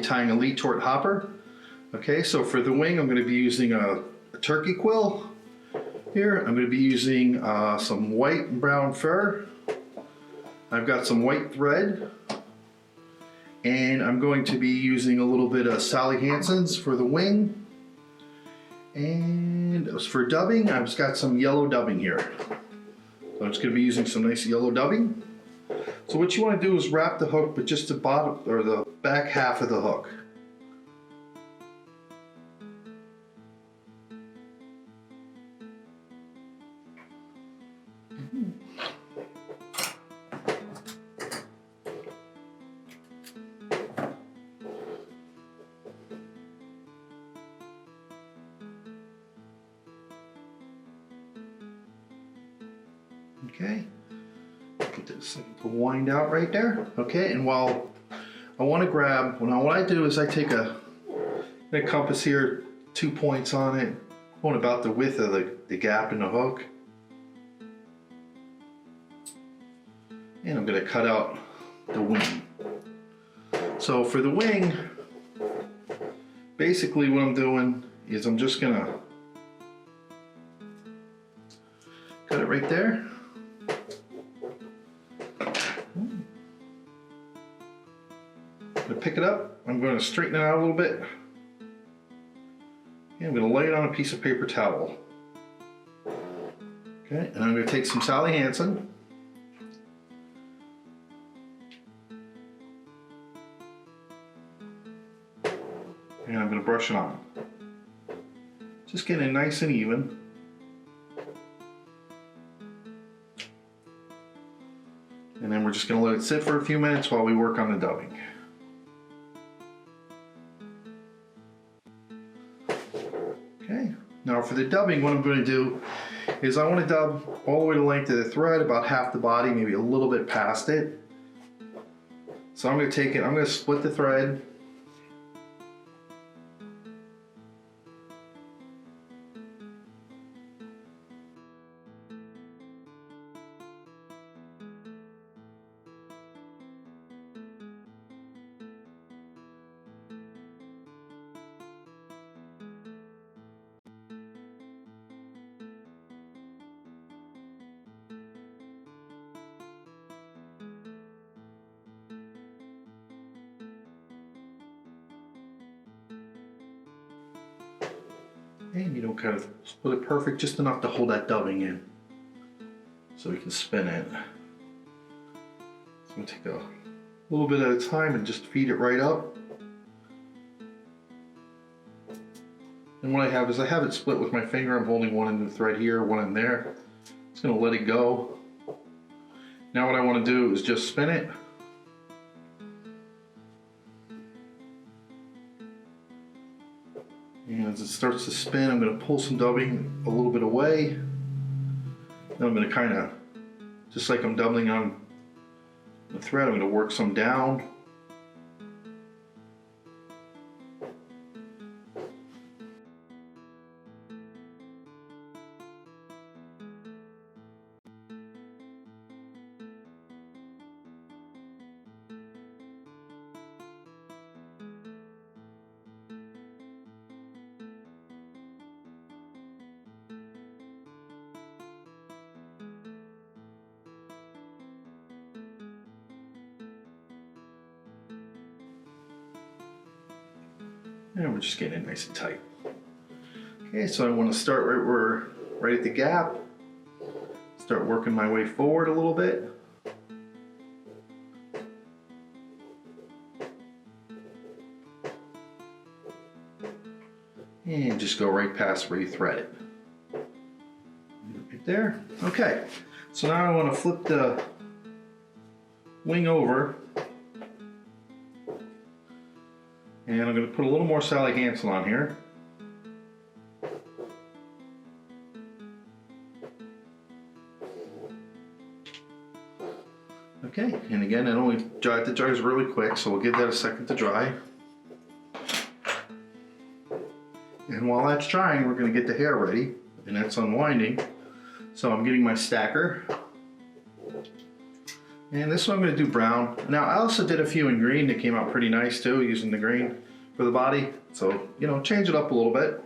Tying a Letort Hopper. Okay, so for the wing, I'm going to be using a turkey quill. Here, I'm going to be using some white and brown fur. I've got some white thread, and I'm going to be using a little bit of Sally Hanson's for the wing. And for dubbing, I've got some yellow dubbing here. So I'm just going to be using some nice yellow dubbing. So what you want to do is wrap the hook, but just the bottom or the back half of the hook. Okay, get this to wind out right there. Okay, and while I want to grab, what I do is I take a compass here, 2 points on it, going about the width of the gap in the hook. And I'm going to cut out the wing. So for the wing, basically what I'm doing is I'm just going to cut it right there. I'm going to pick it up, I'm going to straighten it out a little bit, and I'm going to lay it on a piece of paper towel. Okay, and I'm going to take some Sally Hanson, and I'm going to brush it on. Just getting it nice and even. And then we're just going to let it sit for a few minutes while we work on the dubbing. Okay, now for the dubbing, what I'm going to do is I want to dub all the way to the length of the thread, about half the body, maybe a little bit past it. So I'm going to take it, I'm going to split the thread. And you don't kind of split it perfect, just enough to hold that dubbing in so we can spin it. So I'm going to take a little bit at a time and just feed it right up. And what I have is I have it split with my finger. I'm holding one end of the thread here, one in there. Just going to let it go. Now what I want to do is just spin it. And as it starts to spin, I'm going to pull some dubbing a little bit away. Then I'm going to kind of, just like I'm doubling on the thread, I'm going to work some down. And we're just getting it nice and tight. Okay, so I want to start right at the gap. Start working my way forward a little bit. And just go right past where you thread it. Right there. Okay, so now I want to flip the wing over. And I'm going to put a little more Sally Hanson on here. Okay, and again, it only dries really quick, so we'll give that a second to dry. And while that's drying, we're going to get the hair ready, and that's unwinding. So I'm getting my stacker. And this one I'm going to do brown. Now I also did a few in green that came out pretty nice too, using the green for the body. So, you know, change it up a little bit.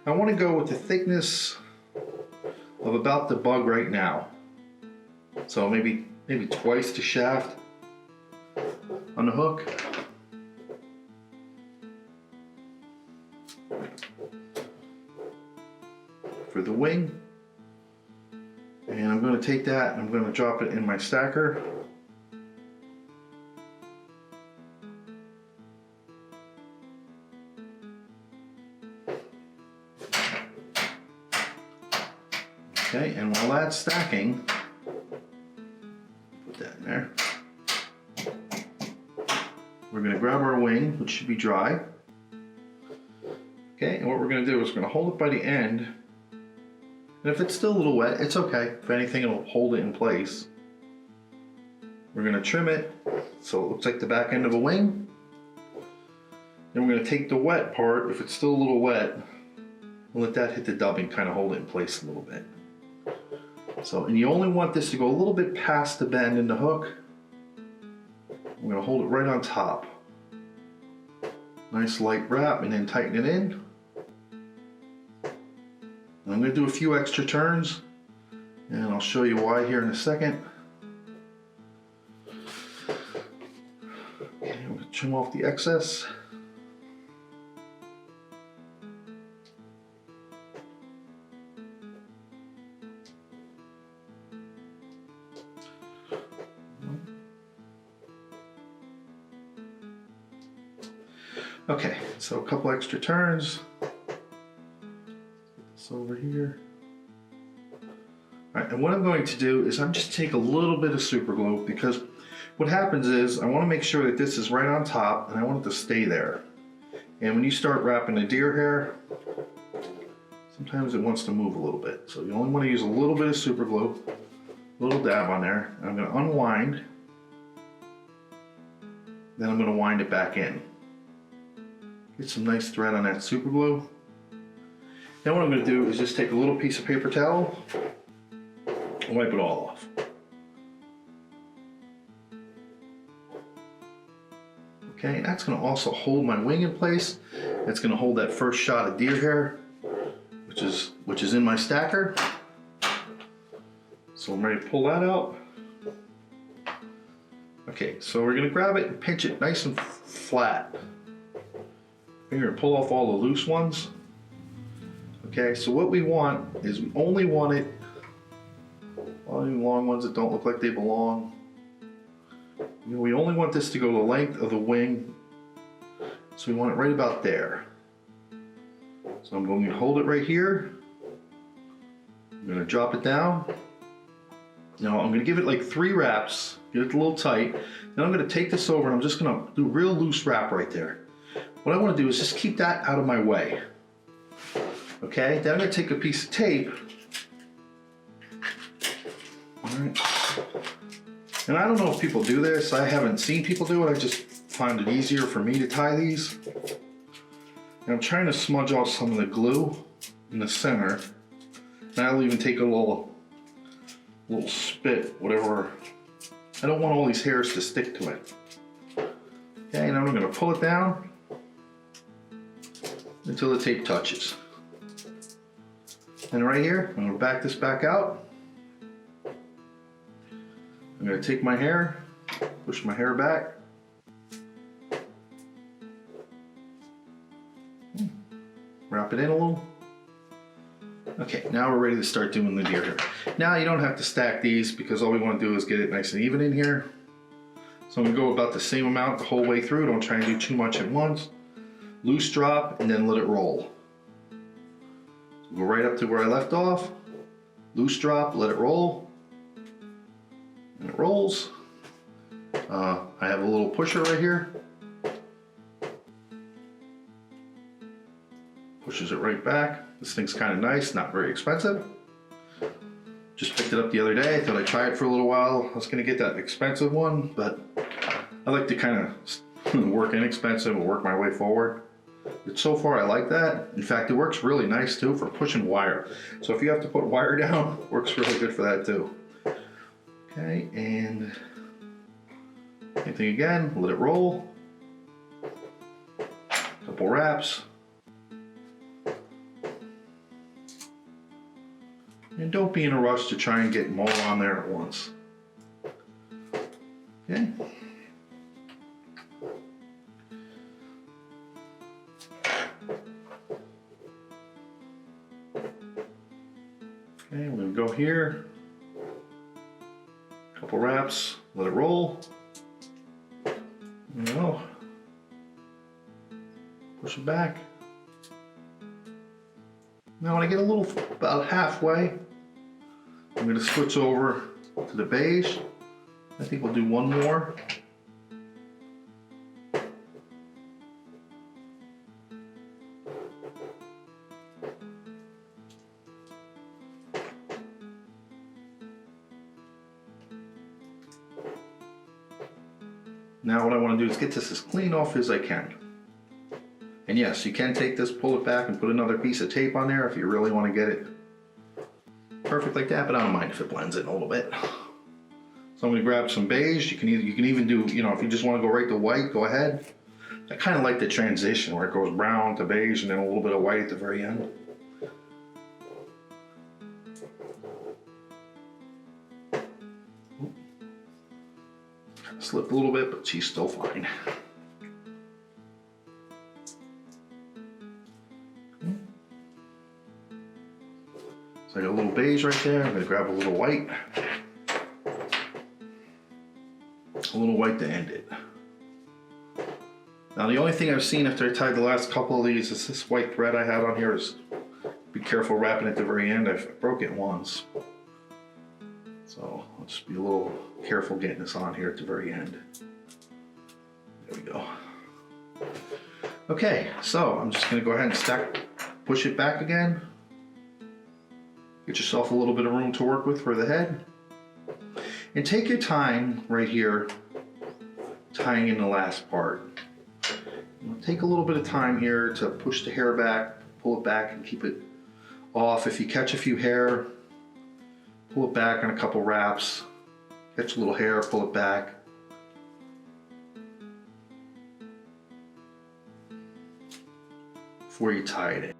I want to go with the thickness of about the bug right now. So maybe twice the shaft on the hook. For the wing. And I'm going to take that and I'm going to drop it in my stacker. Okay, and while that's stacking, put that in there. We're going to grab our wing, which should be dry. Okay, and what we're going to do is we're going to hold it by the end. And if it's still a little wet, it's okay. If anything, it'll hold it in place. We're going to trim it so it looks like the back end of a wing. Then we're going to take the wet part, if it's still a little wet, and let that hit the dubbing, kind of hold it in place a little bit. So, and you only want this to go a little bit past the bend in the hook. I'm going to hold it right on top. Nice light wrap and then tighten it in. I'm going to do a few extra turns and I'll show you why here in a second. Okay, I'm going to trim off the excess. Okay, so a couple extra turns. Over here. All right, and what I'm going to do is I'm just take a little bit of super glue, because what happens is I want to make sure that this is right on top and I want it to stay there. And when you start wrapping the deer hair, sometimes it wants to move a little bit. So you only want to use a little bit of super glue, a little dab on there. And I'm going to unwind, then I'm going to wind it back in. Get some nice thread on that super glue. Now what I'm going to do is just take a little piece of paper towel and wipe it all off. Okay, and that's going to also hold my wing in place. It's going to hold that first shot of deer hair, which is in my stacker. So I'm ready to pull that out. Okay, so we're going to grab it and pinch it nice and flat. We're going to pull off all the loose ones. Okay, so what we want is we only want it, all the long ones that don't look like they belong. We only want this to go the length of the wing, so we want it right about there. So I'm going to hold it right here. I'm going to drop it down. Now I'm going to give it like 3 wraps, get it a little tight. Then I'm going to take this over and I'm just going to do a real loose wrap right there. What I want to do is just keep that out of my way. Okay, then I'm going to take a piece of tape. All right. And I don't know if people do this. I haven't seen people do it. I just find it easier for me to tie these. And I'm trying to smudge off some of the glue in the center. And I'll even take a little spit, whatever. I don't want all these hairs to stick to it. Okay, and I'm going to pull it down until the tape touches. And right here, I'm going to back this back out. I'm going to take my hair, push my hair back. Wrap it in a little. Okay, now we're ready to start doing the deer hair. Now you don't have to stack these because all we want to do is get it nice and even in here. So I'm going to go about the same amount the whole way through. Don't try and do too much at once. Loose drop and then let it roll. Go right up to where I left off, loose drop, let it roll, and it rolls. I have a little pusher right here. Pushes it right back. This thing's kind of nice, not very expensive. Just picked it up the other day, thought I'd try it for a little while. I was gonna get that expensive one, but I like to kind of work inexpensive and work my way forward. But so far I like that. In fact, it works really nice too for pushing wire. So if you have to put wire down, it works really good for that too. Okay, and same thing again, let it roll. Couple wraps. And don't be in a rush to try and get them all on there at once. Okay. Okay, we're gonna go here. Couple wraps, let it roll. There we go. Push it back. Now when I get a little, about halfway, I'm gonna switch over to the beige. I think we'll do one more. Now what I want to do is get this as clean off as I can. And yes, you can take this, pull it back, and put another piece of tape on there if you really want to get it perfect like that, but I don't mind if it blends in a little bit. So I'm going to grab some beige. You can even do, you know, if you just want to go right to white, go ahead. I kind of like the transition where it goes brown to beige and then a little bit of white at the very end. Slipped a little bit, but she's still fine. So I got a little beige right there. I'm going to grab a little white. A little white to end it. Now the only thing I've seen after I tied the last couple of these is this white thread I had on here. Is be careful wrapping at the very end. I broke it once. So I'll just be a little careful getting this on here at the very end. There we go. Okay, so I'm just going to go ahead and push it back again. Get yourself a little bit of room to work with for the head. And take your time right here tying in the last part. Take a little bit of time here to push the hair back, pull it back and keep it off. If you catch a few hair, pull it back on a couple wraps. Catch a little hair, pull it back. Before you tie it in.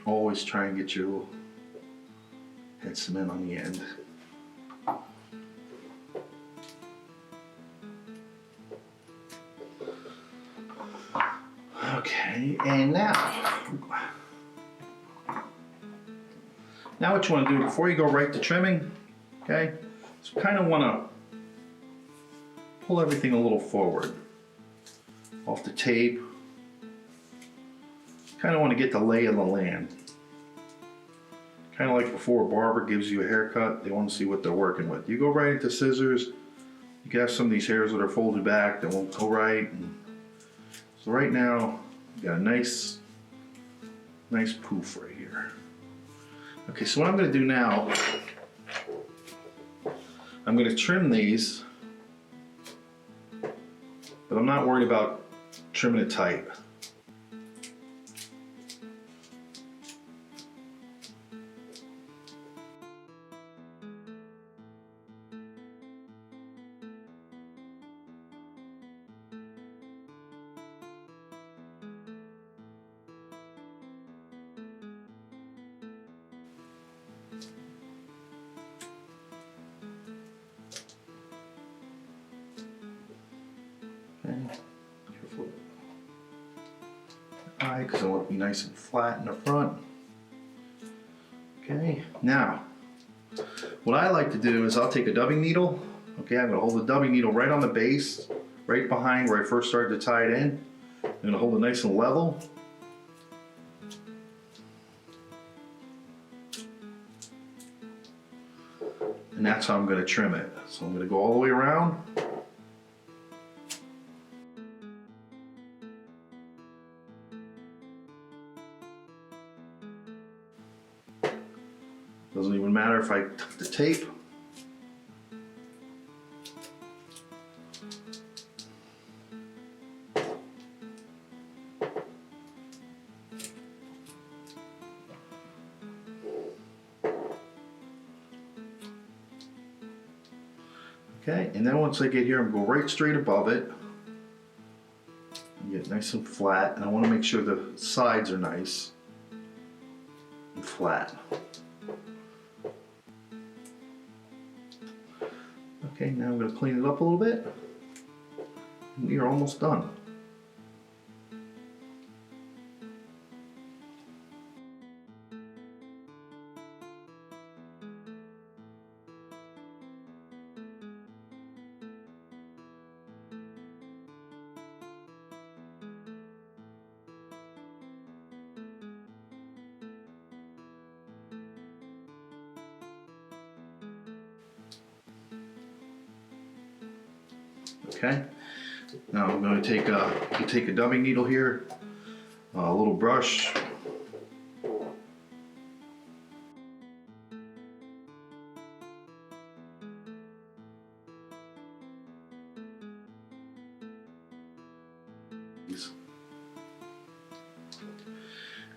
Always try and get your head cement on the end. Okay, and now what you want to do before you go right to trimming, okay, so kind of want to pull everything a little forward off the tape. Kind of want to get the lay of the land. Kind of like before a barber gives you a haircut, they want to see what they're working with. You go right into scissors, you can have some of these hairs that are folded back that won't go right. And so right now, you got a nice poof right here. Okay, so what I'm going to do now, I'm going to trim these, but I'm not worried about trimming it tight. Careful. Eye, because I want to be nice and flat in the front. Okay, now What I like to do is I'll take a dubbing needle. Okay, I'm going to hold the dubbing needle right on the base, right behind where I first started to tie it in. I'm going to hold it nice and level. And that's how I'm going to trim it. So I'm going to go all the way around. Doesn't even matter if I tuck the tape. Okay, and then once I get here, I'm going to go right straight above it. And get nice and flat, and I want to make sure the sides are nice and flat. Okay, now I'm going to clean it up a little bit. And we are almost done. Okay, now I'm going to take a dubbing needle here, a little brush,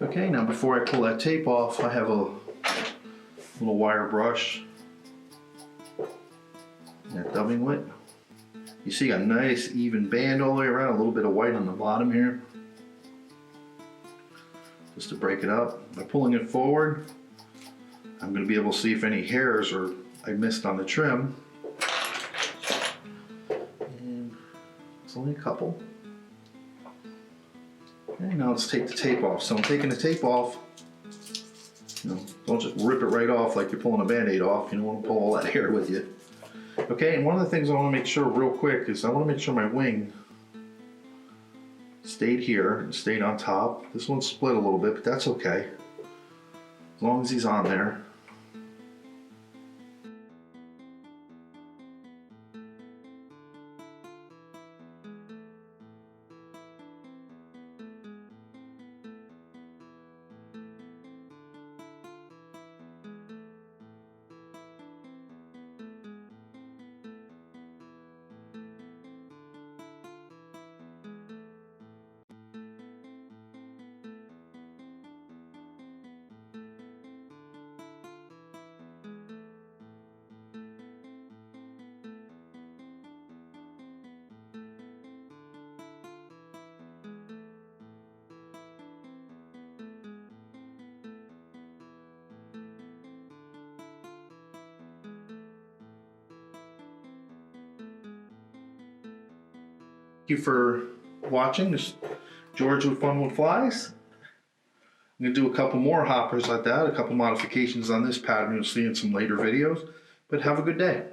okay, now before I pull that tape off, I have a little wire brush, that dubbing wit. You see a nice even band all the way around, a little bit of white on the bottom here. Just to break it up. By pulling it forward, I'm going to be able to see if any hairs I missed on the trim. And it's only a couple. Okay, now let's take the tape off. So I'm taking the tape off. Don't just rip it right off like you're pulling a Band-Aid off. You don't want to pull all that hair with you. Okay, and one of the things I want to make sure real quick is I want to make sure my wing stayed here and stayed on top. This one's split a little bit, but that's okay. As long as he's on there. Thank you for watching this George with Fun with Flies. I'm going to do a couple more hoppers like that, a couple modifications on this pattern you'll see in some later videos. But have a good day.